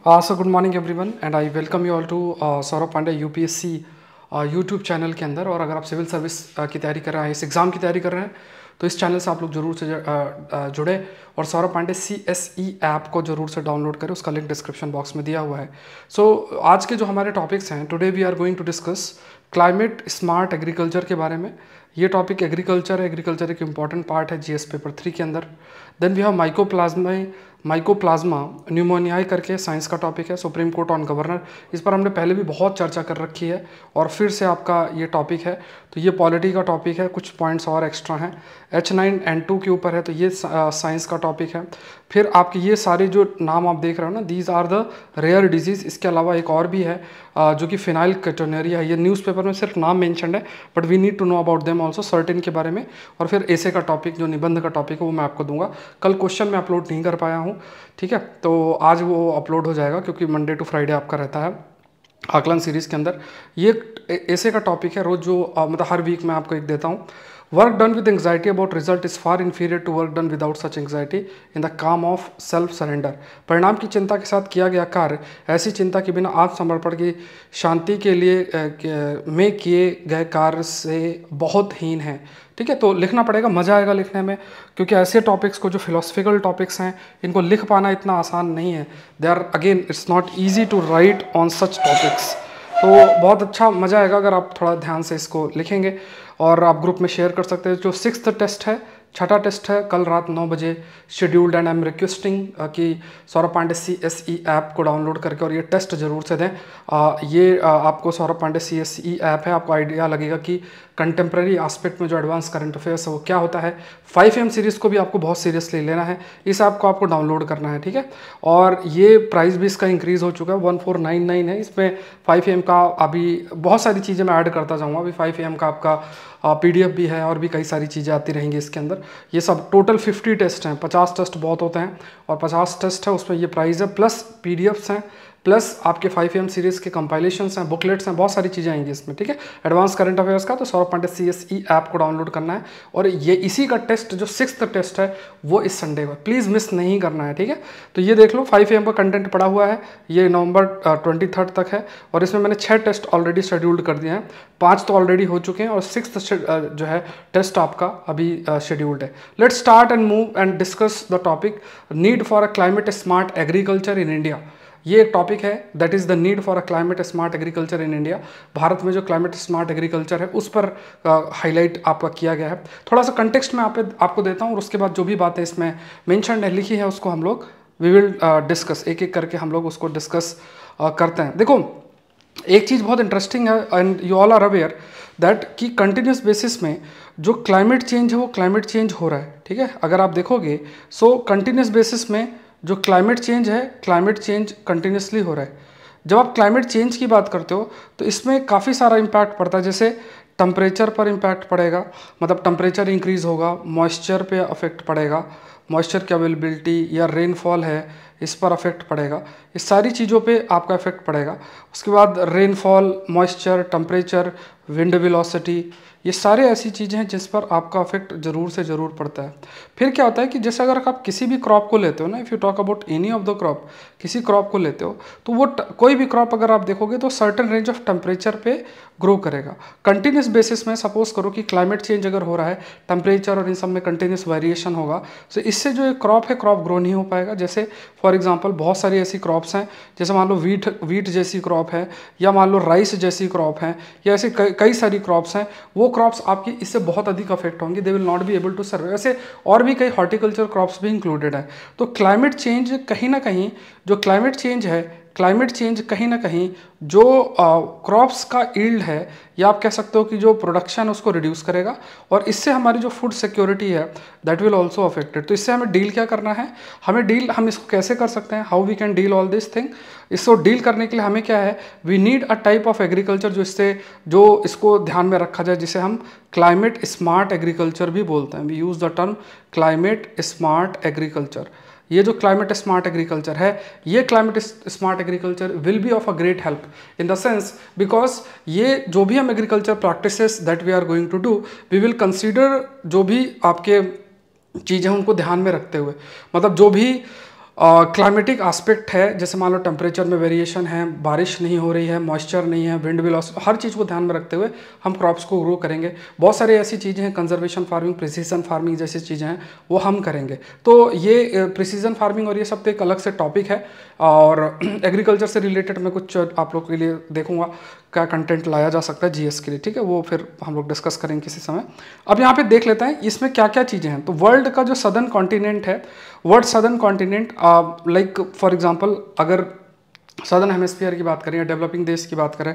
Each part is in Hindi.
So good morning everyone and I welcome you all to Saurabh Pandey UPSC YouTube channel के अंदर। और अगर आप सिविल सर्विस की तैयारी कर रहे हैं, इस एग्ज़ाम की तैयारी कर रहे हैं, तो इस चैनल से आप लोग जरूर से जुड़े और सौरभ पांडे CSE ऐप को जरूर से डाउनलोड करें। उसका लिंक डिस्क्रिप्शन बॉक्स में दिया हुआ है। सो आज के जो हमारे टॉपिक्स हैं, today we are going to discuss climate smart agriculture के बारे में। ये टॉपिक एग्रीकल्चर है, एग्रीकल्चर एक इंपॉर्टेंट पार्ट है GS पेपर 3 के अंदर। Then we have mycoplasma pneumoniae करके साइंस का टॉपिक है, सुप्रीम कोर्ट ऑन गवर्नर। इस पर हमने पहले भी बहुत चर्चा कर रखी है और फिर से आपका ये टॉपिक है। तो ये पॉलिटी का टॉपिक है, कुछ पॉइंट्स और एक्स्ट्रा हैं। H9N2 के ऊपर है, तो ये साइंस का टॉपिक है। फिर आपके ये सारे जो नाम आप देख रहे हो ना, these are the rare disease. इसके अलावा एक और भी है जो कि फिनाइल केटोनेरिया है। ये न्यूज़पेपर में सिर्फ नाम मेंशन है, but we need to know about them also, certain के बारे में। और फिर ऐसे का टॉपिक, जो निबंध का टॉपिक है, वो मैं आपको दूंगा। कल क्वेश्चन मैं अपलोड नहीं कर पाया हूँ, ठीक है, तो आज वो अपलोड हो जाएगा, क्योंकि मंडे टू फ्राइडे आपका रहता है आकलन सीरीज़ के अंदर। ये ऐसे का टॉपिक है, रोज़ जो मतलब हर वीक मैं आपको एक देता हूँ। Work done with anxiety about result is far inferior to work done without such anxiety in the calm of self surrender. परिणाम की चिंता के साथ किया गया कार्य ऐसी चिंता के बिना आत्मसमर्पण की शांति के लिए में किए गए कार्य से बहुत हीन है। ठीक है, तो लिखना पड़ेगा, मज़ा आएगा लिखने में, क्योंकि ऐसे टॉपिक्स को, जो फिलोसफिकल टॉपिक्स हैं, इनको लिख पाना इतना आसान नहीं है। They are again, it's not easy to write on such topics. तो बहुत अच्छा मज़ा आएगा अगर आप थोड़ा ध्यान से इसको लिखेंगे। और आप ग्रुप में शेयर कर सकते हैं। जो 6th टेस्ट है, छठा टेस्ट है, कल रात 9 बजे scheduled. And I am requesting कि सौरभ पांडे CSE ऐप को डाउनलोड करके और ये टेस्ट जरूर से दें। ये आपको सौरभ पांडे CSE ऐप है, आपको आइडिया लगेगा कि कंटेम्प्रेरी एस्पेक्ट में जो एडवांस करंट अफेयर्स है वो क्या होता है। 5am सीरीज़ को भी आपको बहुत सीरियसली लेना है, इस ऐप को आपको डाउनलोड करना है, ठीक है। और ये प्राइस भी इसका इंक्रीज़ हो चुका है, 1499 है। इसमें 5am का अभी बहुत सारी चीज़ें मैं ऐड करता जाऊँगा। अभी 5am का आपका PDF भी है और भी कई सारी चीज़ें आती रहेंगी इसके अंदर। ये सब टोटल 50 टेस्ट हैं, 50 टेस्ट बहुत होते हैं और 50 टेस्ट है, उसमें ये प्राइस है, प्लस PDFs हैं, प्लस आपके 5am सीरीज़ के कंपाइलेशंस हैं, बुकलेट्स हैं, बहुत सारी चीज़ें आएंगी इसमें, ठीक है। एडवांस करंट अफेयर्स का तो सौरभ पांडे CSE ऐप को डाउनलोड करना है। और ये इसी का टेस्ट, जो 6th टेस्ट है, वो इस संडे को, प्लीज़ मिस नहीं करना है, ठीक है। तो ये देख लो, 5am का कंटेंट पड़ा हुआ है, ये नवंबर 23 तक है। और इसमें मैंने 6 टेस्ट ऑलरेडी शेड्यूल्ड कर दिए हैं, 5 तो ऑलरेडी हो चुके हैं और 6th जो है टेस्ट आपका अभी शेड्यूल्ड है। Let's start and move and discuss the topic, need for a climate smart agriculture in India. ये एक टॉपिक है, that is the need for a climate smart agriculture in India. Bharat में जो क्लाइमेट स्मार्ट एग्रीकल्चर है, उस पर हाईलाइट आपका किया गया है। थोड़ा सा कंटेक्स्ट में आपको देता हूँ, और उसके बाद जो भी बातें इसमें मेंशन है, लिखी है, उसको हम लोग वी विल डिस्कस, एक एक करके हम लोग उसको डिस्कस करते हैं। देखो, एक चीज़ बहुत इंटरेस्टिंग है, and you all are aware that कि कंटिन्यूस बेसिस में जो क्लाइमेट चेंज है, वो क्लाइमेट चेंज हो रहा है, ठीक है। अगर आप देखोगे, सो कंटिन्यूस बेसिस में जो क्लाइमेट चेंज है, क्लाइमेट चेंज कंटिन्यूसली हो रहा है। जब आप क्लाइमेट चेंज की बात करते हो, तो इसमें काफ़ी सारा इम्पैक्ट पड़ता है। जैसे टेम्परेचर पर इम्पैक्ट पड़ेगा, मतलब टेम्परेचर इंक्रीज़ होगा, मॉइस्चर पे अफेक्ट पड़ेगा, मॉइस्चर की अवेलेबिलिटी या रेनफॉल है, इस पर अफेक्ट पड़ेगा। इस सारी चीज़ों पे आपका इफेक्ट पड़ेगा। उसके बाद rainfall, moisture, temperature, wind velocity, ये सारे ऐसी चीज़ें हैं जिस पर आपका इफेक्ट ज़रूर से ज़रूर पड़ता है। फिर क्या होता है कि जैसे अगर आप किसी भी क्रॉप को लेते हो ना, if you talk about any of the crop, किसी क्रॉप को लेते हो, तो वो कोई भी क्रॉप अगर आप देखोगे तो सर्टेन रेंज ऑफ टेम्परेचर पे ग्रो करेगा कंटिन्यूस बेसिस में। सपोज करो कि क्लाइमेट चेंज अगर हो रहा है, टेम्परेचर और इन सब में कंटिन्यूस वेरिएशन होगा, तो इससे जो एक क्रॉप है, क्रॉप ग्रो नहीं हो पाएगा। जैसे फॉर एग्जांपल बहुत सारी ऐसी क्रॉप्स हैं, जैसे मान लो वीट जैसी क्रॉप है, या मान लो राइस जैसी क्रॉप है, या ऐसे कई सारी क्रॉप्स हैं। वो क्रॉप्स आपकी इससे बहुत अधिक अफेक्ट होंगी, they will not be able to survive. ऐसे और भी कई हॉर्टिकल्चर क्रॉप्स भी इंक्लूडेड है। तो क्लाइमेट चेंज कहीं ना कहीं, जो क्लाइमेट चेंज है, क्लाइमेट चेंज कहीं ना कहीं जो क्रॉप्स का ईल्ड है, या आप कह सकते हो कि जो प्रोडक्शन है, उसको रिड्यूस करेगा। और इससे हमारी जो फूड सिक्योरिटी है, दैट विल ऑल्सो अफेक्टेड। तो इससे हमें डील क्या करना है, हम इसको कैसे कर सकते हैं, how we can deal all this thing. इसको डील करने के लिए हमें क्या है, we need a type of agriculture जो इसको ध्यान में रखा जाए, जिसे हम क्लाइमेट स्मार्ट एग्रीकल्चर भी बोलते हैं। We use the term climate smart agriculture. ये जो क्लाइमेट स्मार्ट एग्रीकल्चर है, ये climate smart agriculture will be of a great help in the sense, because ये जो भी हम agriculture practices that we are going to do, we will consider जो भी आपके चीज़ें हैं उनको ध्यान में रखते हुए, मतलब जो भी क्लाइमेटिक एस्पेक्ट है, जैसे मान लो टेम्परेचर में वेरिएशन है, बारिश नहीं हो रही है, मॉइस्चर नहीं है, विंड वेलोसिटी, हर चीज़ को ध्यान में रखते हुए हम क्रॉप्स को ग्रो करेंगे। बहुत सारी ऐसी चीज़ें हैं, कंजर्वेशन फार्मिंग, प्रिसीजन फार्मिंग जैसी चीज़ें हैं वो हम करेंगे। तो ये प्रिसीजन फार्मिंग और ये सब तो एक अलग से टॉपिक है, और एग्रीकल्चर से रिलेटेड मैं कुछ आप लोग के लिए देखूंगा क्या कंटेंट लाया जा सकता है जीएस के लिए, ठीक है, वो फिर हम लोग डिस्कस करेंगे किसी समय। अब यहाँ पे देख लेते हैं इसमें क्या क्या चीज़ें हैं। तो वर्ल्ड का जो सदर्न कॉन्टिनेंट है, world southern continent, like for example अगर सदर्न हेमिस्फीयर की बात करें या डेवलपिंग देश की बात करें,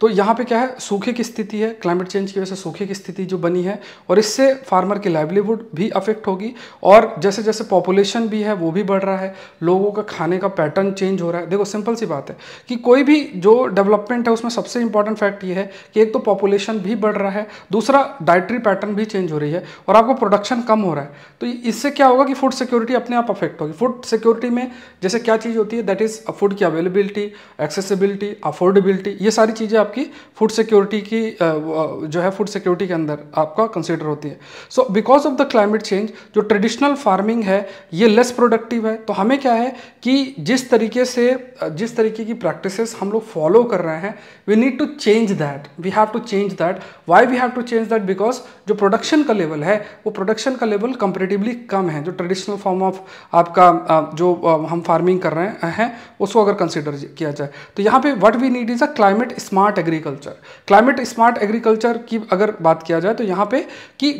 तो यहाँ पे क्या है, सूखे की स्थिति है, क्लाइमेट चेंज की वजह से सूखे की स्थिति जो बनी है, और इससे फार्मर की लाइवलीहुड भी अफेक्ट होगी, और जैसे जैसे पॉपुलेशन भी है वो भी बढ़ रहा है, लोगों का खाने का पैटर्न चेंज हो रहा है। देखो सिंपल सी बात है कि कोई भी जो डेवलपमेंट है उसमें सबसे इंपॉर्टेंट फैक्ट ये है कि एक तो पॉपुलेशन भी बढ़ रहा है, दूसरा डाइटरी पैटर्न भी चेंज हो रही है, और आपको प्रोडक्शन कम हो रहा है। तो इससे क्या होगा कि फूड सिक्योरिटी अपने आप अफेक्ट होगी। फूड सिक्योरिटी में जैसे क्या चीज़ होती है, दैट इज फूड की अवेलेबिलिटी, एक्सेसिबिलिटी, अफोर्डेबिलिटी, ये सारी चीज़ें आपकी फूड सिक्योरिटी की जो है फूड सिक्योरिटी के अंदर आपका कंसीडर होती है। So because of the climate change जो ट्रेडिशनल फार्मिंग है ये लेस प्रोडक्टिव है। तो हमें क्या है कि जिस तरीके की प्रैक्टिसेस हम लोग फॉलो कर रहे हैं, we need to change that, we have to change that. Why we have to change that? Because जो प्रोडक्शन का लेवल है वो प्रोडक्शन का लेवल कंपेरेटिवली कम है, जो ट्रेडिशनल फॉर्म ऑफ आपका जो हम फार्मिंग कर रहे हैं उसको अगर कंसिडर किया जाए। तो यहाँ पे what we need is a climate smart agriculture. Climate smart agriculture की अगर बात किया जाए तो यहाँ पे कि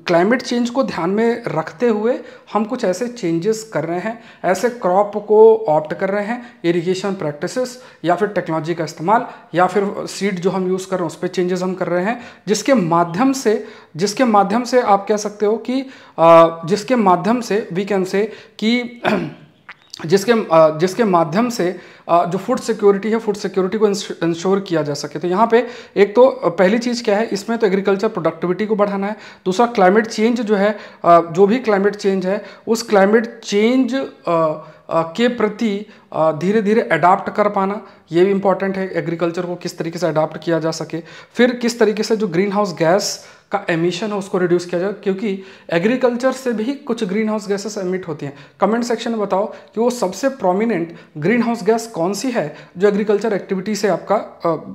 क्लाइमेट चेंज को ध्यान में रखते हुए हम कुछ ऐसे चेंजेस कर रहे हैं, ऐसे क्रॉप को ऑप्ट कर रहे हैं, इरिगेशन प्रैक्टिसेस या फिर टेक्नोलॉजी का इस्तेमाल या फिर सीड जो हम यूज़ कर रहे हैं उस पर चेंजेस हम कर रहे हैं, जिसके माध्यम से आप कह सकते हो कि जिसके माध्यम से वी कैन से कि जिसके माध्यम से जो फूड सिक्योरिटी है, फूड सिक्योरिटी को इंश्योर किया जा सके। तो यहाँ पे एक तो पहली चीज़ क्या है, इसमें तो एग्रीकल्चर प्रोडक्टिविटी को बढ़ाना है। दूसरा क्लाइमेट चेंज जो है, जो भी क्लाइमेट चेंज है उस क्लाइमेट चेंज के प्रति धीरे धीरे अडाप्ट कर पाना, ये भी इंपॉर्टेंट है, एग्रीकल्चर को किस तरीके से अडाप्ट किया जा सके। फिर किस तरीके से जो ग्रीन हाउस गैस का एमिशन है उसको रिड्यूस किया जाए, क्योंकि एग्रीकल्चर से भी कुछ ग्रीन हाउस गैसेस एमिट होती हैं। कमेंट सेक्शन में बताओ कि वो सबसे प्रोमिनेंट ग्रीन हाउस गैस कौन सी है जो एग्रीकल्चर एक्टिविटी से आपका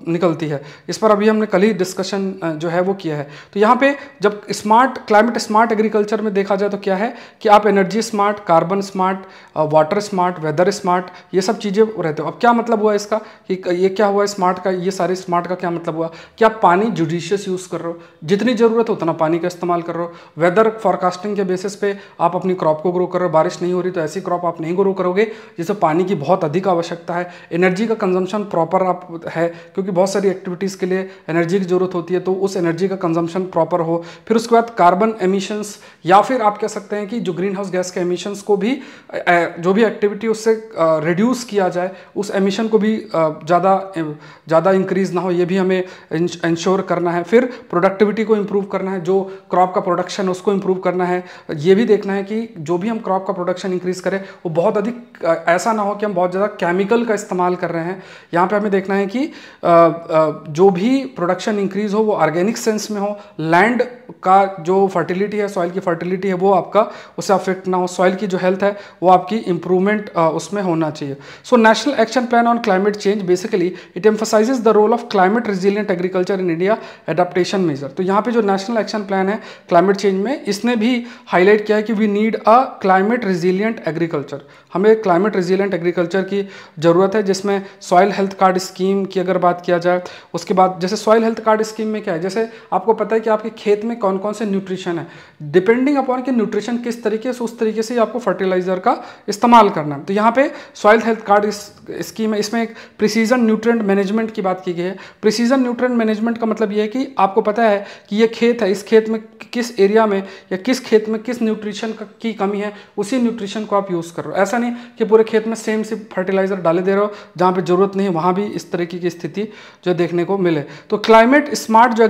निकलती है। इस पर अभी हमने कल ही डिस्कशन जो है वो किया है। तो यहाँ पे जब क्लाइमेट स्मार्ट एग्रीकल्चर में देखा जाए तो क्या है कि आप energy smart, carbon smart, water smart, weather smart, ये सब चीज़ें रहते हो। अब क्या मतलब हुआ इसका कि ये क्या हुआ स्मार्ट का, ये सारे स्मार्ट का क्या मतलब हुआ कि आप पानी जुडिशियस यूज़ कर रहे हो, जितनी ज़रूरत है उतना पानी का इस्तेमाल कर रहे हो। वेदर फॉरकास्टिंग के बेसिस पे आप अपनी क्रॉप को ग्रो कर रहे हो, बारिश नहीं हो रही तो ऐसी क्रॉप आप नहीं ग्रो करोगे जिसे पानी की बहुत अधिक आवश्यकता है। एनर्जी का कंजम्पशन प्रॉपर आप है, क्योंकि बहुत सारी एक्टिविटीज़ के लिए एनर्जी की जरूरत होती है, तो उस एनर्जी का कंजम्पशन प्रॉपर हो। फिर उसके बाद कार्बन एमिशंस, या फिर आप कह सकते हैं कि जो ग्रीन हाउस गैस के एमिशंस को भी जो भी एक्टिविटी उससे रिड्यूस किया जाए, उस एमिशन को भी ज़्यादा इंक्रीज ना हो, ये भी हमें इंश्योर करना है। फिर प्रोडक्टिविटी को इंप्रूव करना है, जो क्रॉप का प्रोडक्शन उसको इंप्रूव करना है। ये भी देखना है कि जो भी हम क्रॉप का प्रोडक्शन इंक्रीज करें वो बहुत अधिक ऐसा ना हो कि हम बहुत ज़्यादा केमिकल का इस्तेमाल कर रहे हैं। यहाँ पे हमें देखना है कि जो भी प्रोडक्शन इंक्रीज हो वो ऑर्गेनिक सेंस में हो, लैंड का जो फर्टिलिटी है, सॉइल की फर्टिलिटी है वो आपका उससे अफेक्ट ना हो, सॉइल की जो हेल्थ है वो आपकी इंप्रूवमेंट उसमें होना चाहिए। So national action plan on climate change basically it emphasizes the role of climate resilient agriculture in India adaptation measure. तो यहाँ पे जो नेशनल एक्शन प्लान है क्लाइमेट चेंज में, इसने भी हाईलाइट किया है कि we need a climate resilient agriculture. हमें क्लाइमेट रेजिलिएंट एग्रीकल्चर की ज़रूरत है, जिसमें सॉइल हेल्थ कार्ड स्कीम की अगर बात किया जाए, उसके बाद जैसे सॉइल हेल्थ कार्ड स्कीम में क्या है, जैसे आपको पता है कि आपके खेत में कौन कौन से न्यूट्रिशन है, डिपेंडिंग अपॉन कि न्यूट्रिशन किस तरीके से, उस तरीके से आपको फर्टिलाइजर का इस्तेमाल करना है। तो यहाँ पे सॉइल हेल्थ कार्ड स्कीम है, इसमें एक प्रिसीजन न्यूट्रिएंट मैनेजमेंट की बात की गई है। प्रिसीजन न्यूट्रिएंट मैनेजमेंट का मतलब ये है कि आपको पता है कि ये खेत है, इस खेत में किस एरिया में या किस खेत में किस न्यूट्रिशन की कमी है, उसी न्यूट्रिशन को आप यूज़ कर रहे हो। ऐसा नहीं कि पूरे खेत में सेम सी फर्टिलाइजर डाले दे रहे हो, जहाँ पे जरूरत नहीं है वहाँ भी इस तरीके की स्थिति जो देखने को मिले। तो क्लाइमेट स्मार्ट जो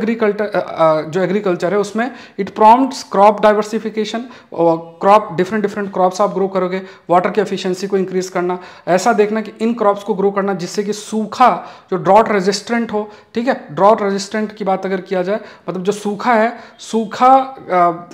एग्रीकल्चर है उसमें it prompts crop diversification, crop different crops आप ग्रो करोगे, वाटर की एफिशिएंसी को इंक्रीज करना, ऐसा देखना कि इन क्रॉप्स को ग्रो करना जिससे कि सूखा जो ड्रॉट रेजिस्टेंट हो, ठीक है। ड्रॉट रेजिस्टेंट की बात अगर किया जाए मतलब जो सूखा है, सूखा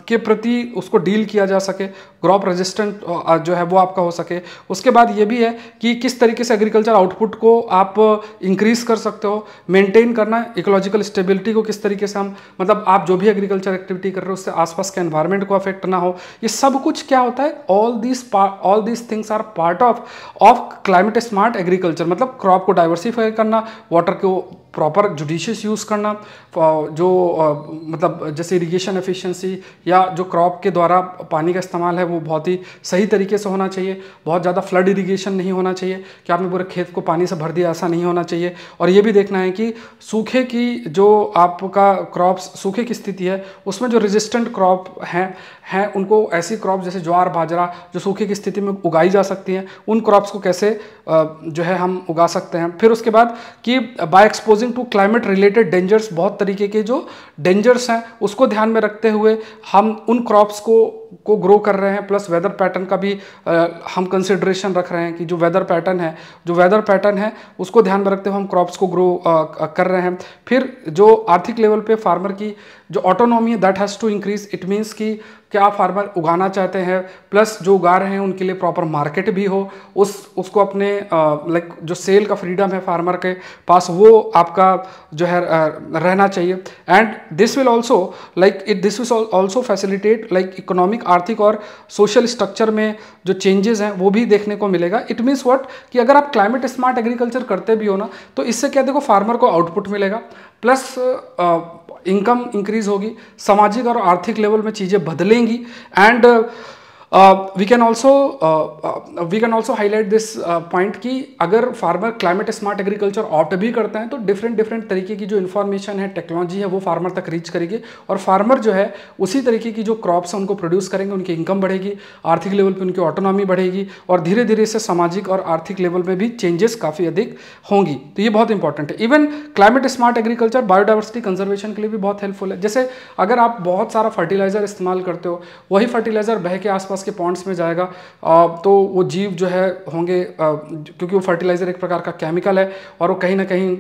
के प्रति उसको डील किया जा सके, क्रॉप रेजिस्टेंट जो है वो आपका हो सके। उसके बाद ये भी है कि किस तरीके से एग्रीकल्चर आउटपुट को आप इंक्रीज कर सकते हो, मेंटेन करना, इकोलॉजिकल स्टेबिलिटी को किस तरीके से हम, मतलब आप जो भी एग्रीकल्चर एक्टिविटी कर रहे हो उससे आसपास के एनवायरनमेंट को अफेक्ट ना हो, ये सब कुछ क्या होता है, all these things are part of climate smart agriculture. मतलब क्रॉप को डाइवर्सिफाई करना, वाटर को प्रॉपर जुडिशियस यूज़ करना, जो मतलब जैसे इरिगेशन एफिशिएंसी या जो क्रॉप के द्वारा पानी का इस्तेमाल है वो बहुत ही सही तरीके से होना चाहिए। बहुत ज़्यादा फ्लड इरिगेशन नहीं होना चाहिए कि आपने पूरे खेत को पानी से भर दिया, ऐसा नहीं होना चाहिए। और ये भी देखना है कि सूखे की जो आपका क्रॉप्स, सूखे की स्थिति है उसमें जो रेजिस्टेंट क्रॉप हैं उनको, ऐसी क्रॉप जैसे ज्वार बाजरा जो सूखे की स्थिति में उगाई जा सकती हैं, उन क्रॉप्स को कैसे जो है हम उगा सकते हैं। फिर उसके बाद कि by exposing to climate related dangers, बहुत तरीके के जो डेंजर्स हैं उसको ध्यान में रखते हुए हम उन क्रॉप्स को ग्रो कर रहे हैं। प्लस वेदर पैटर्न का भी हम कंसिडरेशन रख रहे हैं कि जो वेदर पैटर्न है उसको ध्यान में रखते हुए हम क्रॉप्स को ग्रो कर रहे हैं। फिर जो आर्थिक लेवल पे फार्मर की जो ऑटोनॉमी है that has to increase. It means कि क्या फार्मर उगाना चाहते हैं, प्लस जो उगा रहे हैं उनके लिए प्रॉपर मार्केट भी हो, उसको अपने लाइक जो सेल का फ्रीडम है फार्मर के पास वो आपका जो है रहना चाहिए। And this will also facilitate like economic, आर्थिक और सोशल स्ट्रक्चर में जो चेंजेस हैं वो भी देखने को मिलेगा। इट मीन्स व्हाट कि अगर आप क्लाइमेट स्मार्ट एग्रीकल्चर करते भी हो ना तो इससे क्या देखो फार्मर को आउटपुट मिलेगा, प्लस इनकम इंक्रीज होगी, सामाजिक और आर्थिक लेवल में चीज़ें बदलेंगी। And we can also highlight this point कि अगर farmer climate smart agriculture opt भी करते हैं तो डिफरेंट तरीके की जो इन्फॉर्मेशन है, टेक्नोलॉजी है वो फार्मर तक रीच करेगी और फार्मर जो है उसी तरीके की जो क्रॉप्स हैं उनको प्रोड्यूस करेंगे, उनकी इनकम बढ़ेगी, आर्थिक लेवल पे उनकी ऑटोनॉमी बढ़ेगी और धीरे धीरे इससे सामाजिक और आर्थिक लेवल में भी चेंजेस काफ़ी अधिक होंगी। तो ये बहुत इंपॉर्टेंट है। Even climate smart agriculture biodiversity conservation के लिए भी बहुत हेल्पफुल है। जैसे अगर आप बहुत सारा फर्टिलाइजर इस्तेमाल करते हो, वही फर्टिलाइजर बह के आसपास के पॉन्ड्स में जाएगा तो वो जीव जो है होंगे, क्योंकि वो फर्टिलाइजर एक प्रकार का केमिकल है और वो कहीं ना कहीं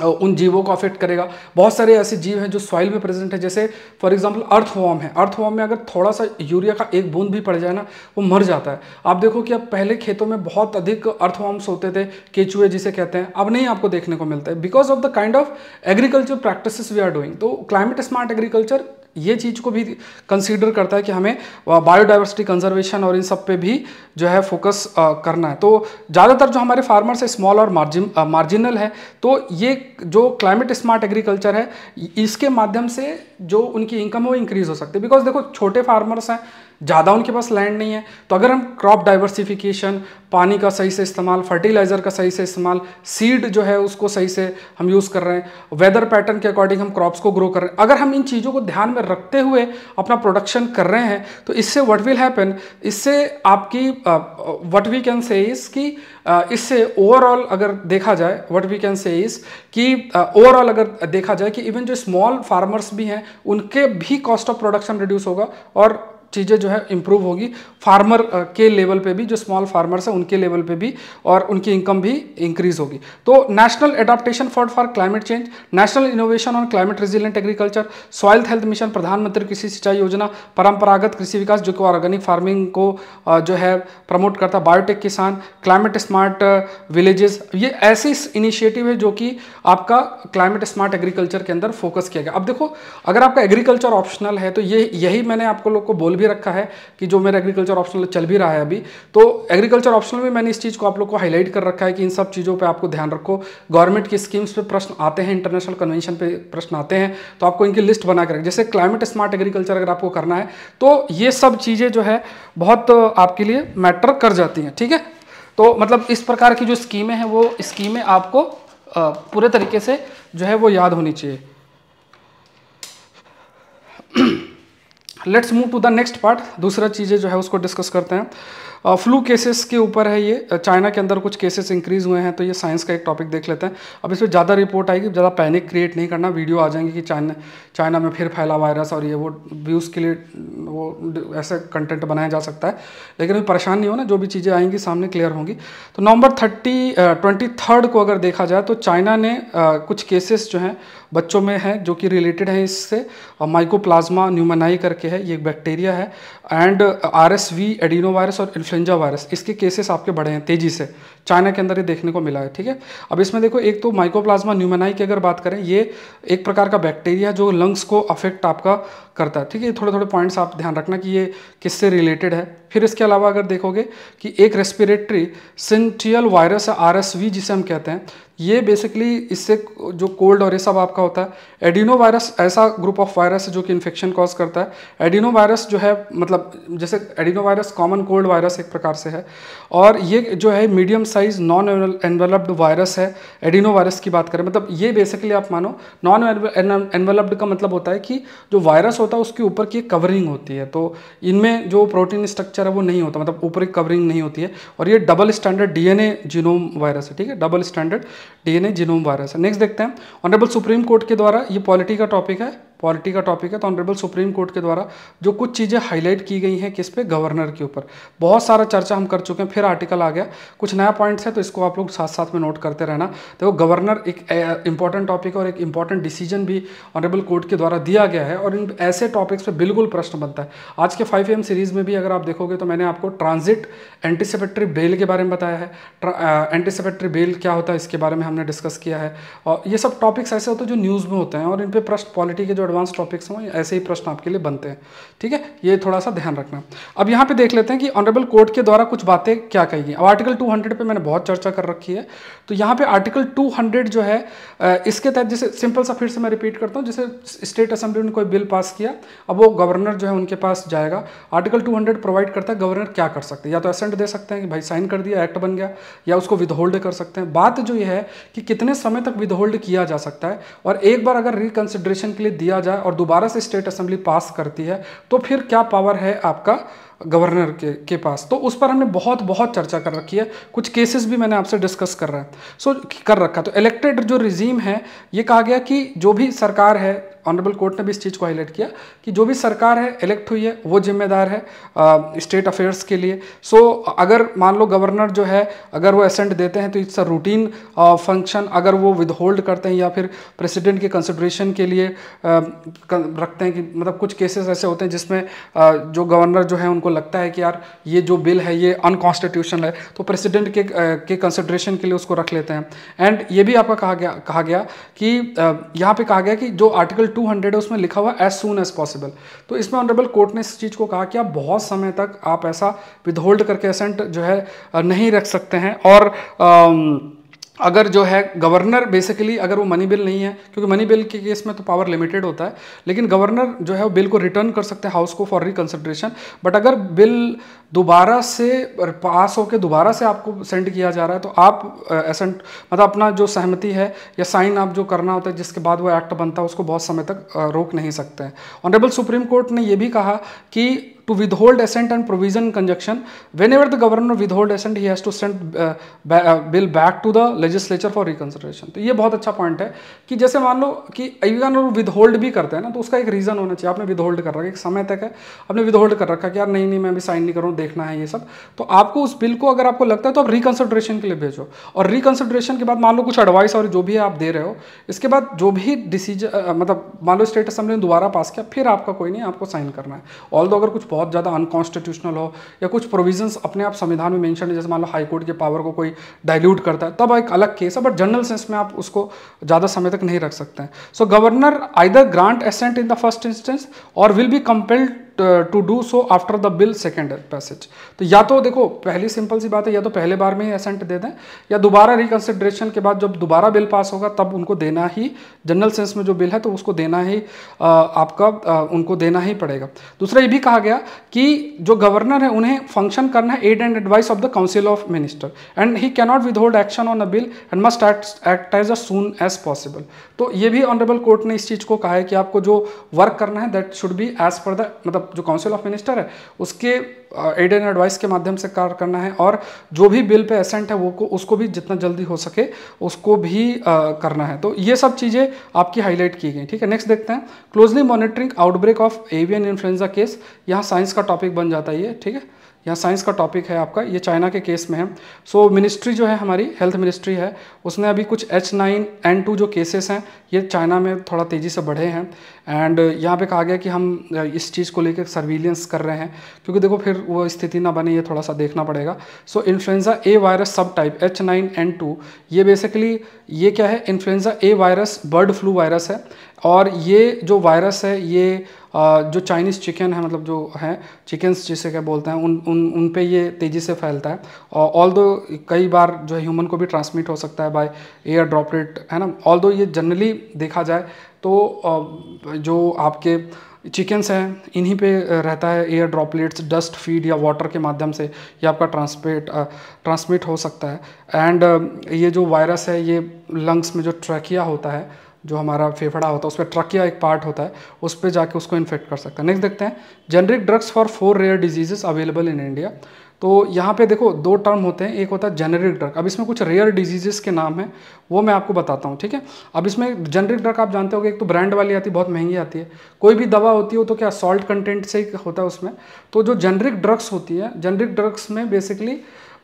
उन जीवों को अफेक्ट करेगा। बहुत सारे ऐसे जीव हैं जो सॉइल में प्रेजेंट है, जैसे फॉर एग्जांपल अर्थवॉर्म है। अर्थवॉर्म में अगर थोड़ा सा यूरिया का एक बूंद भी पड़ जाए ना वो मर जाता है। आप देखो कि अब पहले खेतों में बहुत अधिक अर्थवॉर्म्स होते थे, केचुए जिसे कहते हैं, अब नहीं आपको देखने को मिलता है because of the kind of agriculture practices we are doing. तो क्लाइमेट स्मार्ट एग्रीकल्चर ये चीज़ को भी कंसीडर करता है कि हमें बायोडाइवर्सिटी कंजर्वेशन और इन सब पे भी जो है फोकस करना है। तो ज़्यादातर जो हमारे फार्मर्स है स्मॉल और मार्जिनल है, तो ये जो क्लाइमेट स्मार्ट एग्रीकल्चर है इसके माध्यम से जो उनकी इनकम है वो इंक्रीज हो सकती है। बिकॉज देखो छोटे फार्मर्स हैं, ज़्यादा उनके पास लैंड नहीं है, तो अगर हम क्रॉप डाइवर्सिफिकेशन, पानी का सही से इस्तेमाल, फर्टिलाइजर का सही से इस्तेमाल, सीड जो है उसको सही से हम यूज़ कर रहे हैं, वेदर पैटर्न के अकॉर्डिंग हम क्रॉप्स को ग्रो कर रहे हैं, अगर हम इन चीज़ों को ध्यान में रखते हुए अपना प्रोडक्शन कर रहे हैं तो इससे व्हाट विल हैपन, इससे आपकी what we can say is कि इससे ओवरऑल अगर देखा जाए, what we can say is कि ओवरऑल अगर देखा जाए कि इवन जो स्मॉल फार्मर्स भी हैं उनके भी कॉस्ट ऑफ प्रोडक्शन रिड्यूस होगा और चीज़ें जो है इंप्रूव होगी फार्मर के लेवल पे भी, जो स्मॉल फार्मर्स हैं उनके लेवल पे भी, और उनकी इनकम भी इंक्रीज होगी। तो national adaptation fund for climate change, national innovation on climate resilient agriculture, soil health mission, प्रधानमंत्री कृषि सिंचाई योजना, परंपरागत कृषि विकास जो कि ऑर्गेनिक फार्मिंग को जो है प्रमोट करता है, बायोटेक किसान, क्लाइमेट स्मार्ट विलेजेस, ये ऐसी इनिशिएटिव है जो कि आपका क्लाइमेट स्मार्ट एग्रीकल्चर के अंदर फोकस किया गया। अब देखो अगर आपका एग्रीकल्चर ऑप्शनल है तो ये यही मैंने आपको लोग को बोल भी रखा है कि जो मेरा एग्रीकल्चर ऑप्शनल चल भी रहा है अभी, तो एग्रीकल्चर ऑप्शनल में मैंने इस चीज़ को आप लोग को हाईलाइट कर रखा है कि इन सब चीज़ों पे आपको ध्यान रखो। गवर्नमेंट की स्कीम्स पे प्रश्न आते हैं, इंटरनेशनल कन्वेंशन पे प्रश्न आते हैं, तो आपको इनकी लिस्ट बना कर, जैसे क्लाइमेट स्मार्ट एग्रीकल्चर अगर आपको करना है तो ये सब चीज़ें जो है बहुत आपके लिए मैटर कर जाती हैं। ठीक है, तो मतलब इस प्रकार की जो स्कीमें हैं वो स्कीमें आपको पूरे तरीके से जो है वो याद होनी चाहिए। Let's move to the next part, दूसरा चीज़ें जो है उसको डिस्कस करते हैं। फ्लू केसेस के ऊपर है ये, चाइना के अंदर कुछ केसेस इंक्रीज हुए हैं, तो ये साइंस का एक टॉपिक देख लेते हैं। अब इसमें ज़्यादा रिपोर्ट आएगी, ज़्यादा पैनिक क्रिएट नहीं करना, वीडियो आ जाएंगे कि चाइना में फिर फैला वायरस और ये वो व्यूज़ के लिए वो ऐसे कंटेंट बनाया जा सकता है, लेकिन अभी परेशान नहीं होना, जो भी चीज़ें आएंगी सामने क्लियर होंगी। तो नवंबर 23 को अगर देखा जाए तो चाइना ने कुछ केसेस जो हैं बच्चों में है जो कि रिलेटेड है इससे। माइकोप्लाज्मा न्यूमोनाई करके है, ये एक बैक्टीरिया है। एंड RSV एडिनो वायरस और इन्फ्लुएंजा वायरस, इसके केसेस आपके बढ़े हैं तेजी से, चाइना के अंदर ये देखने को मिला है। ठीक है, अब इसमें देखो, एक तो माइकोप्लाज्मा न्यूमोनाई की अगर बात करें, ये एक प्रकार का बैक्टीरिया जो लंग्स को अफेक्ट आपका करता है। ठीक है, थोड़े थोड़े पॉइंट्स आप ध्यान रखना कि ये किससे रिलेटेड है। फिर इसके अलावा अगर देखोगे कि एक रेस्पिरेटरी सिंटियल वायरस है, RSV जिसे हम कहते हैं, ये बेसिकली इससे जो कोल्ड और ये सब आपका होता है। एडिनो वायरस ऐसा ग्रुप ऑफ वायरस है जो कि इन्फेक्शन कॉज करता है। एडिनो वायरस जो है, मतलब जैसे adeno virus common cold virus एक प्रकार से है, और ये जो है medium size non enveloped virus है। एडिनो वायरस की बात करें, मतलब ये बेसिकली आप मानो नॉन एनवेलप्ड का मतलब होता है कि जो वायरस होता है उसके ऊपर की कवरिंग होती है, तो इनमें जो प्रोटीन स्ट्रक्चर है वो नहीं होता, मतलब ऊपर की कवरिंग नहीं होती है, और ये double standard DNA genome virus है। ठीक है, double standard DNA genome virus है। नेक्स्ट देखते हैं, ऑनरेबल सुप्रीम कोर्ट के द्वारा, ये पॉलिटी का टॉपिक है, तो ऑनरेबल सुप्रीम कोर्ट के द्वारा जो कुछ चीज़ें हाईलाइट की गई हैं, किस पे, गवर्नर के ऊपर। बहुत सारा चर्चा हम कर चुके हैं, फिर आर्टिकल आ गया, कुछ नया पॉइंट्स है तो इसको आप लोग साथ साथ में नोट करते रहना। देखो, गवर्नर एक इंपॉर्टेंट टॉपिक और एक इंपॉर्टेंट डिसीजन भी ऑनरेबल कोर्ट के द्वारा दिया गया है, और इन ऐसे टॉपिक्स पे बिल्कुल प्रश्न बनता है। आज के 5am सीरीज में भी अगर आप देखोगे तो मैंने आपको ट्रांजिट एंटीसिपेटरी बेल के बारे में बताया है। एंटीसिपेटरी बेल क्या होता है इसके बारे में हमने डिस्कस किया है, और ये सब टॉपिक्स ऐसे होते हैं जो न्यूज़ में होते हैं, और इन पे प्रश्न, पॉलिटी के जो एडवांस टॉपिक्स हैं ऐसे ही प्रश्न आपके लिए बनते हैं। ठीक है, ये थोड़ा सा ध्यान रखना। अब यहाँ पे देख लेते हैं कि ऑनरेबल कोर्ट के द्वारा कुछ बातें क्या कही गई। अब आर्टिकल 200 पे मैंने बहुत चर्चा कर रखी है, तो यहाँ पे आर्टिकल 200 जो है, इसके तहत, जैसे सिंपल सा फिर से मैं रिपीट करता हूँ, जैसे स्टेट असेंबली ने कोई बिल पास किया, अब वो गवर्नर जो है उनके पास जाएगा। आर्टिकल 200 प्रोवाइड करता है गवर्नर क्या कर सकते हैं, या तो असेंट दे सकते हैं कि भाई साइन कर दिया, एक्ट बन गया, या उसको विदहोल्ड कर सकते हैं। बात जो ये है कि कितने समय तक विदहोल्ड किया जा सकता है, और एक बार अगर रिकंसिडरेशन के लिए दिया जाए और दोबारा से स्टेट असेंबली पास करती है, तो फिर क्या पावर है आपका गवर्नर के पास। तो उस पर हमने बहुत चर्चा कर रखी है, कुछ केसेस भी मैंने आपसे डिस्कस कर रखा। तो इलेक्टेड जो रिजीम है, ये कहा गया कि जो भी सरकार है, ऑनरेबल कोर्ट ने भी इस चीज़ को हाईलाइट किया कि जो भी सरकार है इलेक्ट हुई है वो जिम्मेदार है स्टेट अफेयर्स के लिए। सो अगर मान लो गवर्नर जो है, अगर वो असेंट देते हैं तो इट्स अ रूटीन फंक्शन, अगर वो विदहोल्ड करते हैं या फिर प्रेसिडेंट के कंसिडरेशन के लिए रखते हैं, कि मतलब कुछ केसेस ऐसे होते हैं जिसमें जो गवर्नर जो है उनको लगता है कि यार ये जो बिल है ये अनकॉन्स्टिट्यूशनल है, तो प्रेसिडेंट के कंसिडरेशन के लिए उसको रख लेते हैं। एंड ये भी आपका कहा गया कि यहाँ पे कहा गया कि जो आर्टिकल 200 है उसमें लिखा हुआ एज सून एज पॉसिबल। तो इसमें ऑनरेबल कोर्ट ने इस चीज़ को कहा कि आप बहुत समय तक आप ऐसा विदहोल्ड करके असेंट जो है नहीं रख सकते हैं। और अगर जो है गवर्नर बेसिकली, अगर वो मनी बिल नहीं है, क्योंकि मनी बिल के केस में तो पावर लिमिटेड होता है, लेकिन गवर्नर जो है वो बिल को रिटर्न कर सकते हैं हाउस को फॉर रिकंसिडरेशन। बट अगर बिल दोबारा से पास होकर दोबारा से आपको सेंड किया जा रहा है, तो आप एसेंट, मतलब अपना जो सहमति है या साइन आप जो करना होता है जिसके बाद वो एक्ट बनता है, उसको बहुत समय तक रोक नहीं सकते हैं। ऑनरेबल सुप्रीम कोर्ट ने ये भी कहा कि to withhold assent and provision in conjunction, whenever the governor withhold assent, he has to send bill back to the legislature for reconsideration। तो ये बहुत अच्छा पॉइंट है कि जैसे मान लो कि अगर वो विदहोल्ड भी करते हैं ना, तो उसका एक रीज़न होना चाहिए। आपने विदहोल्ड कर रखा है, एक समय तक है, आपने विदहोल्ड कर रखा है कि यार नहीं मैं भी साइन नहीं करूँ, देखना है ये सब, तो आपको उस बिल को अगर आपको लगता है तो आप रिकंसिडरेशन के लिए भेजो, और रिकंसिडरेशन के बाद मान लो कुछ एडवाइस और जो भी आप दे रहे हो, इसके बाद जो भी डिसीजन, मतलब मान लो स्टेट असेंबली ने दोबारा पास किया, फिर आपका कोई नहीं, आपको साइन करना है। ऑल्दो अगर कुछ बहुत ज़्यादा अनकॉन्स्टिट्यूशनल हो या कुछ प्रोविजंस अपने आप संविधान में मेंशन है, जैसे मान लो हाई कोर्ट के पावर को कोई डाइल्यूट करता है, तब एक अलग केस है, बट जनरल सेंस में आप उसको ज़्यादा समय तक नहीं रख सकते हैं। So governor either grant assent in the first instance or will be compelled to do so after the bill second passage. तो या तो देखो, पहली सिंपल सी बात है, या तो पहले बार में ही असेंट दे दें, या दोबारा रिकंसिडरेशन के बाद जब दोबारा बिल पास होगा तब उनको देना ही, जनरल सेंस में जो बिल है तो उसको देना ही उनको देना ही पड़ेगा। दूसरा ये भी कहा गया कि जो गवर्नर है उन्हें फंक्शन करना है aid and advice of the council of minister, and he cannot withhold action on a bill and must act as soon as possible. तो ये भी ऑनरेबल कोर्ट ने इस चीज़ को कहा है कि आपको जो वर्क करना है that should be as per the, मतलब जो काउंसिल ऑफ मिनिस्टर है उसके एड एंड एडवाइस के माध्यम से कार्य करना है, और जो भी बिल पे एसेंट है वो उसको भी जितना जल्दी हो सके उसको भी करना है। तो ये सब चीज़ें आपकी हाईलाइट की गई। ठीक है, नेक्स्ट देखते हैं, closely monitoring outbreak of avian influenza case. यहाँ साइंस का टॉपिक बन जाता है ये। ठीक है, यहाँ साइंस का टॉपिक है आपका, ये चाइना के केस में है। सो मिनिस्ट्री जो है हमारी हेल्थ मिनिस्ट्री है, उसने अभी कुछ H9N2 जो केसेस हैं ये चाइना में थोड़ा तेज़ी से बढ़े हैं। एंड यहाँ पे कहा गया कि हम इस चीज़ को लेकर सर्विलेंस कर रहे हैं, क्योंकि देखो फिर वो स्थिति ना बने, ये थोड़ा सा देखना पड़ेगा। सो इन्फ्लुएंजा ए वायरस सब टाइप H9N2, ये बेसिकली ये क्या है, इन्फ्लुएंजा ए वायरस बर्ड फ्लू वायरस है। और ये जो वायरस है ये जो चाइनीज़ चिकन है, मतलब जो है चिकन्स जिसे क्या बोलते हैं, उन पे ये तेज़ी से फैलता है। और ऑल्दो कई बार जो है ह्यूमन को भी ट्रांसमिट हो सकता है बाय एयर ड्रॉपलेट, है ना। ऑल्दो ये जनरली देखा जाए तो जो आपके चिकन्स हैं इन्हीं पे रहता है एयर ड्रॉपलेट्स, डस्ट, फीड या वाटर के माध्यम से ये आपका ट्रांसमिट हो सकता है। एंड ये जो वायरस है ये लंग्स में जो ट्रैकिया होता है, जो हमारा फेफड़ा होता है उस पर ट्रकिया एक पार्ट होता है, उस पर जाके उसको इन्फेक्ट कर सकता है। नेक्स्ट देखते हैं, generic drugs for 4 rare diseases available in India. तो यहाँ पे देखो 2 टर्म होते हैं, एक होता है जेनरिक ड्रग। अब इसमें कुछ रेयर डिजीजेस के नाम हैं, वो मैं आपको बताता हूँ, ठीक है। अब इसमें जेनरिक ड्रग आप जानते होगे, एक तो ब्रांड वाली आती है, बहुत महंगी आती है। कोई भी दवा होती है वो तो क्या सॉल्ट कंटेंट से ही होता है उसमें। तो जो जेनरिक ड्रग्स होती है, जेनरिक ड्रग्स में बेसिकली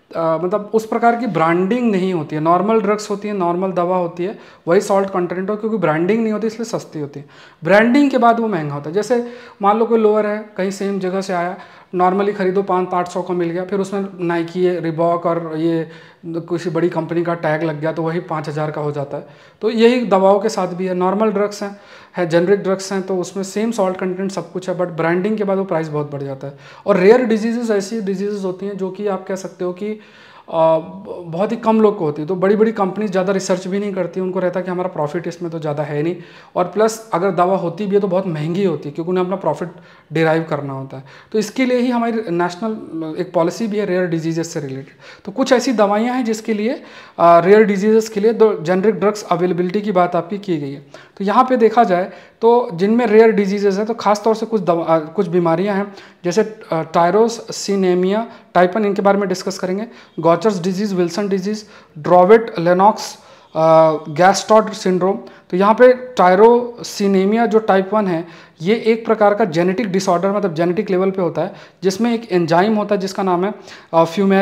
मतलब उस प्रकार की ब्रांडिंग नहीं होती है। नॉर्मल ड्रग्स होती है, नॉर्मल दवा होती है, वही सॉल्ट कंटेंट हो, क्योंकि ब्रांडिंग नहीं होती इसलिए सस्ती होती है। ब्रांडिंग के बाद वो महंगा होता है। जैसे मान लो कोई लोअर है, कहीं सेम जगह से आया, नॉर्मली खरीदो 500-800 का मिल गया, फिर उसमें नाइकी, रिबॉक और ये किसी बड़ी कंपनी का टैग लग गया तो वही 5000 का हो जाता है। तो यही दवाओं के साथ भी है। नॉर्मल ड्रग्स हैं जेनरिक ड्रग्स हैं, तो उसमें सेम सॉल्ट कंटेंट सब कुछ है, बट ब्रांडिंग के बाद वो प्राइस बहुत बढ़ जाता है। और रेयर डिजीजेज ऐसी डिजीजेज होती हैं जो कि आप कह सकते हो कि बहुत ही कम लोग को होती है। तो बड़ी बड़ी कंपनीज ज़्यादा रिसर्च भी नहीं करती, उनको रहता है कि हमारा प्रॉफिट इसमें तो ज़्यादा है नहीं, और प्लस अगर दवा होती भी है तो बहुत महंगी होती है, क्योंकि उन्हें अपना प्रॉफिट डिराइव करना होता है। तो इसके लिए ही हमारी नेशनल एक पॉलिसी भी है रेयर डिजीजेस से रिलेटेड। तो कुछ ऐसी दवाइयाँ हैं जिसके लिए रेयर डिजीजेस के लिए जेनरिक ड्रग्स अवेलेबिलिटी की बात आपकी की गई है। तो यहाँ पे देखा जाए तो जिनमें रेयर डिजीजेस है, तो खासतौर से कुछ बीमारियाँ हैं, जैसे टायरोसिनेमिया टाइप 1, इनके बारे में डिस्कस करेंगे। Gaucher's disease, Wilson disease, Dravet Lennox, Gastaut syndrome. तो यहाँ पे टायरोसिनेमिया जो टाइप 1 है, ये एक प्रकार का जेनेटिक डिसऑर्डर, मतलब जेनेटिक लेवल पे होता है, जिसमें एक एंजाइम होता है जिसका नाम है फ्यूम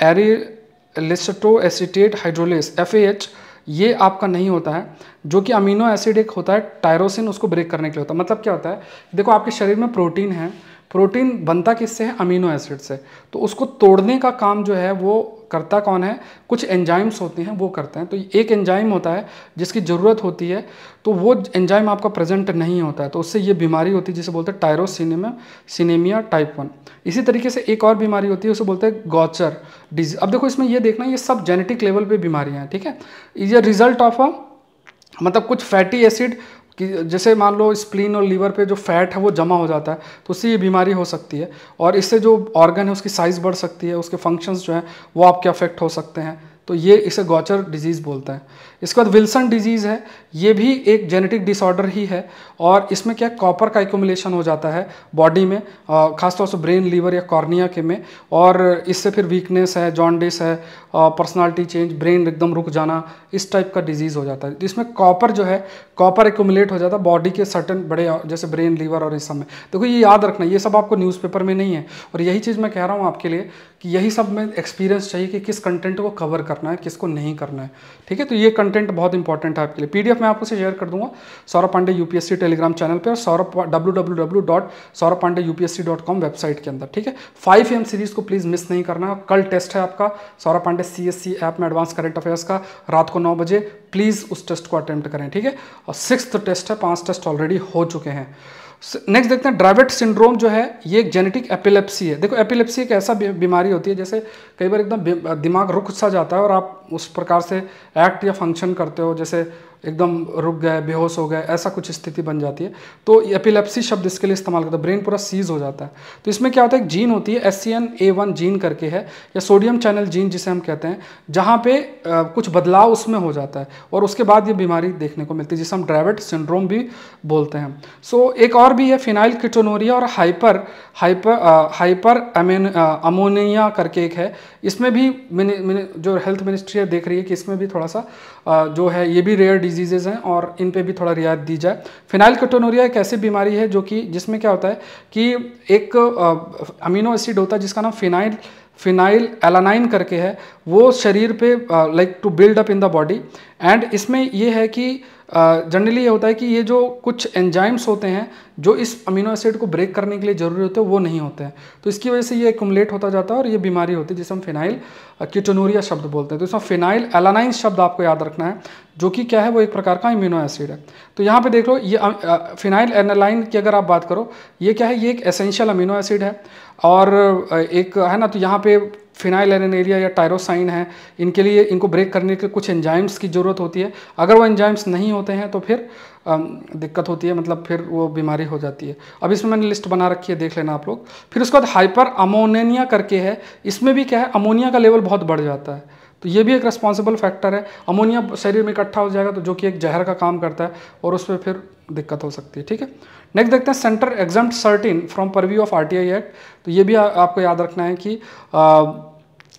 एरिलिस्टो एसीटेट हाइड्रोलेस FAH। ये आपका नहीं होता है, जो कि अमीनो एसिड एक होता है टायरोसिन, उसको ब्रेक करने के लिए होता है। मतलब क्या होता है, देखो आपके शरीर में प्रोटीन है, प्रोटीन बनता किससे है, अमीनो एसिड से। तो उसको तोड़ने का काम जो है वो करता कौन है, कुछ एंजाइम्स होते हैं वो करते हैं। तो एक एंजाइम होता है जिसकी ज़रूरत होती है, तो वो एंजाइम आपका प्रेजेंट नहीं होता है, तो उससे ये बीमारी होती है जिसे बोलते हैं टायरोसिनेमिया टाइप 1। इसी तरीके से एक और बीमारी होती है उसे बोलते हैं गॉचर डिजीज। अब देखो इसमें ये देखना, ये सब जेनेटिक लेवल पे बीमारियां हैं, ठीक है। ये रिजल्ट ऑफ मतलब कुछ फैटी एसिड कि जैसे मान लो स्प्लीन और लीवर पे जो फैट है वो जमा हो जाता है, तो उससे ये बीमारी हो सकती है। और इससे जो ऑर्गन है उसकी साइज़ बढ़ सकती है, उसके फंक्शंस जो हैं वो आपके अफेक्ट हो सकते हैं। तो ये इसे गॉचर डिजीज़ बोलते हैं। इसके बाद विल्सन डिजीज़ है, ये भी एक जेनेटिक डिसऑर्डर ही है, और इसमें क्या कॉपर का एक्यूमुलेशन हो जाता है बॉडी में, खासतौर से ब्रेन, लीवर या कॉर्निया के में, और इससे फिर वीकनेस है, जॉन्डिस है, पर्सनालिटी चेंज, ब्रेन एकदम रुक जाना, इस टाइप का डिजीज़ हो जाता है। इसमें कॉपर जो है, कॉपर एक्यूमुलेट हो जाता है बॉडी के सर्टन बड़े, जैसे ब्रेन, लीवर और इस सब में। देखो ये याद रखना, ये सब आपको न्यूज़पेपर में नहीं है, और यही चीज़ मैं कह रहा हूँ आपके लिए कि यही सब में एक्सपीरियंस चाहिए कि किस कंटेंट को कवर करना है, किसको नहीं करना है, ठीक है। तो ये कंटेंट बहुत इंपॉर्टेंट है आपके लिए। PDF मैं आपको शेयर कर दूंगा Saurabh Pandey UPSC Telegram channel पे, और www.sauravpandeyupsc.com वेबसाइट के अंदर, ठीक है। 5 AM सीरीज को प्लीज़ मिस नहीं करना। कल टेस्ट है आपका सौरभ पांडे CSC ऐप में एडवांस करंट अफेयर्स का, रात को 9 बजे, प्लीज़ उस टेस्ट को अटेम्प्ट करें, ठीक है। और 6th टेस्ट है, 5 टेस्ट ऑलरेडी हो चुके हैं। नेक्स्ट देखते हैं, ड्रावेट सिंड्रोम जो है ये एक जेनेटिक एपिलेप्सी है। देखो एपिलेप्सी एक ऐसा बीमारी होती है, जैसे कई बार एकदम दिमाग रुक सा जाता है और आप उस प्रकार से एक्ट या फंक्शन करते हो, जैसे एकदम रुक गए, बेहोश हो गए, ऐसा कुछ स्थिति बन जाती है। तो एपिलेप्सी शब्द इसके लिए इस्तेमाल करता है, ब्रेन पूरा सीज हो जाता है। तो इसमें क्या होता है, एक जीन होती है SCN1A जीन करके है, या सोडियम चैनल जीन जिसे हम कहते हैं, जहाँ पे कुछ बदलाव उसमें हो जाता है, और उसके बाद ये बीमारी देखने को मिलती है, जिसे हम ड्रावेट सिंड्रोम भी बोलते हैं। सो एक और भी है फिनाइल कीटोनुरिया और हाइपर अमोनिया करके एक है। इसमें भी जो हेल्थ मिनिस्ट्री है देख रही है कि इसमें भी थोड़ा सा जो है ये भी रेयर डिजीजेज हैं और इन पे भी थोड़ा रियायत दी जाए। फिनाइल कीटोनुरिया एक ऐसी बीमारी है जो कि जिसमें क्या होता है कि एक अमीनो एसिड होता है जिसका नाम फिनाइल एलानाइन करके है, वो शरीर पे like to build up in the body. And इसमें ये है कि जनरली ये होता है कि ये जो कुछ एंजाइम्स होते हैं जो इस अमीनो एसिड को ब्रेक करने के लिए ज़रूरी होते हैं वो नहीं होते हैं, तो इसकी वजह से ये एक्युमुलेट होता जाता है और ये बीमारी होती है जिसे हम फिनाइल कीटोनुरिया शब्द बोलते हैं। तो इसमें फिनाइल एलानाइन शब्द आपको याद रखना है, जो कि क्या है, वो एक प्रकार का इम्यूनो एसिड है। तो यहाँ पे देख लो, ये फिनाइल एलानाइन की अगर आप बात करो, ये क्या है, ये एक एसेंशियल अमीनो एसिड है और एक है ना, तो यहाँ पे फिनाइल एलानाइनिया या टायरोसाइन है, इनके लिए इनको ब्रेक करने के कुछ एंजाइम्स की ज़रूरत होती है। अगर वो एंजाइम्स नहीं होते हैं तो फिर दिक्कत होती है, मतलब फिर वो बीमारी हो जाती है। अब इसमें मैंने लिस्ट बना रखी है, देख लेना आप लोग। फिर उसके बाद हाइपर अमोनिया करके है, इसमें भी क्या है, अमोनिया का लेवल बहुत बढ़ जाता है, तो ये भी एक रिस्पॉन्सिबल फैक्टर है। अमोनिया शरीर में इकट्ठा हो जाएगा तो जो कि एक जहर का काम करता है और उसमें फिर दिक्कत हो सकती है। ठीक है, नेक्स्ट देखते हैं centre exempt certain from purview of RTI act. तो ये भी आपको याद रखना है कि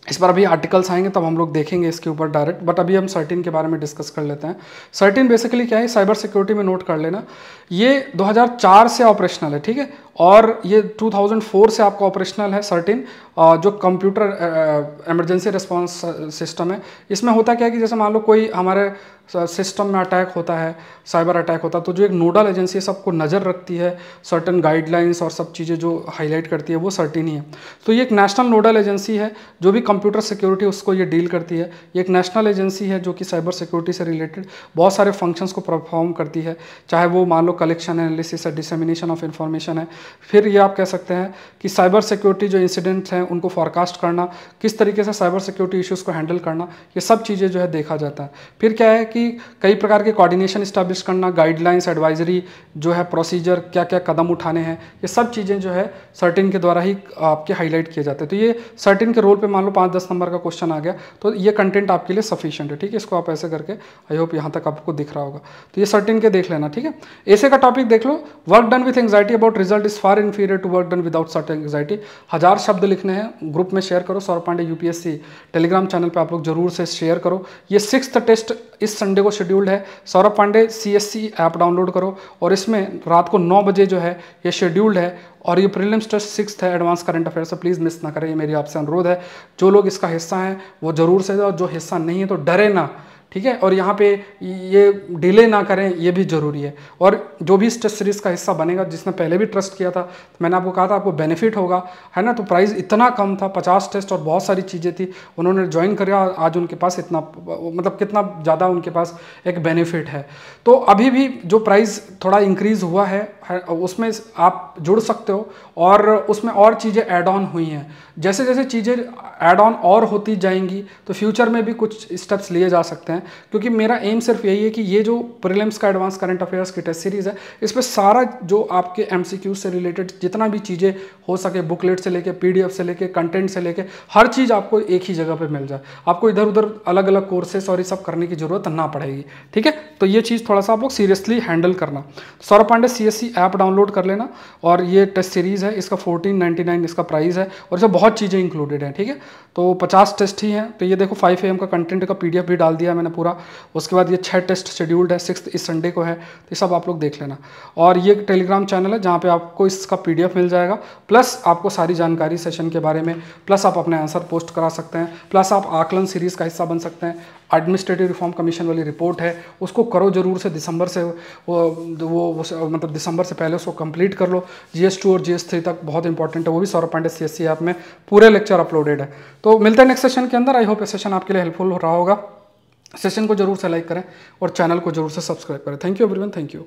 इस पर अभी आर्टिकल्स आएंगे तब हम लोग देखेंगे इसके ऊपर डायरेक्ट, बट अभी हम सर्टेन के बारे में डिस्कस कर लेते हैं। सर्टेन बेसिकली क्या है, साइबर सिक्योरिटी में नोट कर लेना, ये 2004 से ऑपरेशनल है। ठीक है, और ये 2004 से आपका ऑपरेशनल है सर्टेन, जो कंप्यूटर इमरजेंसी रिस्पांस सिस्टम है। इसमें होता क्या है कि जैसे मान लो कोई हमारे सिस्टम में अटैक होता है, साइबर अटैक होता है, तो जो एक नोडल एजेंसी सबको नज़र रखती है, सर्टेन गाइडलाइंस और सब चीज़ें जो हाईलाइट करती है, वो सर्टेन ही है। तो ये एक नेशनल नोडल एजेंसी है जो भी कंप्यूटर सिक्योरिटी उसको ये डील करती है। ये एक नेशनल एजेंसी है जो कि साइबर सिक्योरिटी से रिलेटेड बहुत सारे फंक्शंस को परफॉर्म करती है, चाहे वो मान लो कलेक्शन एनालिसिस है, डिसेमिनेशन ऑफ इंफॉर्मेशन है। फिर ये आप कह सकते हैं कि साइबर सिक्योरिटी जो इंसिडेंट्स हैं उनको फॉरकास्ट करना, किस तरीके से साइबर सिक्योरिटी इश्यूज़ को हैंडल करना, ये सब चीज़ें जो है देखा जाता है। फिर क्या है कि कई प्रकार के कोऑर्डिनेशन इस्टेब्लिश करना, गाइडलाइंस, एडवाइजरी जो है, प्रोसीजर, क्या क्या कदम उठाने हैं, ये सब चीज़ें जो है सर्टेन के द्वारा ही आपके हाईलाइट किए जाते हैं। तो ये सर्टेन के रोल पे मान लो 5-10 नंबर का क्वेश्चन आ गया तो ये कंटेंट आपके लिए सफिशिएंट है। ठीक है, इसको आप ऐसे करके, आई होप यहाँ तक आपको दिख रहा होगा। तो ये सर्टेन के देख लेना। ठीक है, ऐसे का टॉपिक देख लो, work done with anxiety about result is far inferior to work done without certain anxiety. 1000 शब्द लिखने हैं, ग्रुप में शेयर करो, Saurabh Pandey UPSC Telegram channel पे आप लोग जरूर से शेयर करो। ये 6th टेस्ट इस संडे को शेड्यूल्ड है, Saurabh Pandey CSC app download करो और इसमें रात को 9 बजे जो है ये शेड्यूल्ड है और ये प्रीलिम्स टेस्ट 6th है, एडवांस करंट अफेयर से प्लीज़ मिस ना करें, ये मेरी आपसे अनुरोध है। जो लोग इसका हिस्सा हैं वो जरूर से, और जो हिस्सा नहीं है तो डरे ना। ठीक है, और यहाँ पे ये डिले ना करें, ये भी ज़रूरी है। और जो भी इस टेस्ट सीरीज़ का हिस्सा बनेगा, जिसने पहले भी ट्रस्ट किया था, तो मैंने आपको कहा था आपको बेनिफिट होगा, है ना। तो प्राइस इतना कम था, 50 टेस्ट और बहुत सारी चीज़ें थी, उन्होंने ज्वाइन किया, आज उनके पास इतना, मतलब कितना ज़्यादा उनके पास एक बेनिफिट है। तो अभी भी जो प्राइस थोड़ा इंक्रीज़ हुआ है उसमें आप जुड़ सकते हो और उसमें और चीज़ें ऐड ऑन हुई हैं। जैसे जैसे चीज़ें ऐड ऑन और होती जाएंगी तो फ्यूचर में भी कुछ स्टेप्स लिए जा सकते हैं, क्योंकि मेरा एम सिर्फ यही है कि ये जो प्रीलिम्स का एडवांस करंट अफेयर्स की टेस्ट सीरीज़ है, इस पर सारा जो आपके एमसीक्यू से रिलेटेड जितना भी चीज़ें हो सके, बुकलेट से लेके, पीडीएफ से लेके, कंटेंट से लेके, हर चीज़ आपको एक ही जगह पे मिल जाए, आपको इधर उधर अलग अलग कोर्सेस और ये सब करने की जरूरत ना पड़ेगी। ठीक है, तो ये चीज़ थोड़ा सा आप लोग सीरियसली हैंडल करना। Saurabh Pandey CSC app download कर लेना और ये टेस्ट सीरीज़ है, इसका 1499 इसका प्राइस है और इसमें बहुत चीज़ें इंक्लूडेड हैं। ठीक है, तो 50 टेस्ट ही हैं। तो ये देखो 5 AM का कंटेंट का पीडीएफ भी डाल दिया मैंने पूरा। उसके बाद ये 6 टेस्ट शेड्यूल्ड है, 6th इस संडे को है, तो ये सब आप लोग देख लेना। और ये टेलीग्राम चैनल है जहाँ पे आपको इसका पीडीएफ मिल जाएगा, प्लस आपको सारी जानकारी सेशन के बारे में, प्लस आप अपने आंसर पोस्ट करा सकते हैं, प्लस आप आकलन सीरीज़ का हिस्सा बन सकते हैं। एडमिनिस्ट्रेटिव रिफॉर्म कमीशन वाली रिपोर्ट है, उसको करो जरूर से, दिसंबर से वो मतलब दिसंबर से पहले उसको कंप्लीट कर लो। GS2 और GS3 तक बहुत इंपॉर्टेंट है, वो भी सौरभ पांडे सीएससी ऐप में पूरे लेक्चर अपलोडेड है। तो मिलते हैं नेक्स्ट सेशन के अंदर। आई होप ये सेशन आपके लिए हेल्पफुल हो रहा होगा। सेशन को जरूर से लाइक करें और चैनल को जरूर से सब्सक्राइब करें। Thank you everyone, thank you.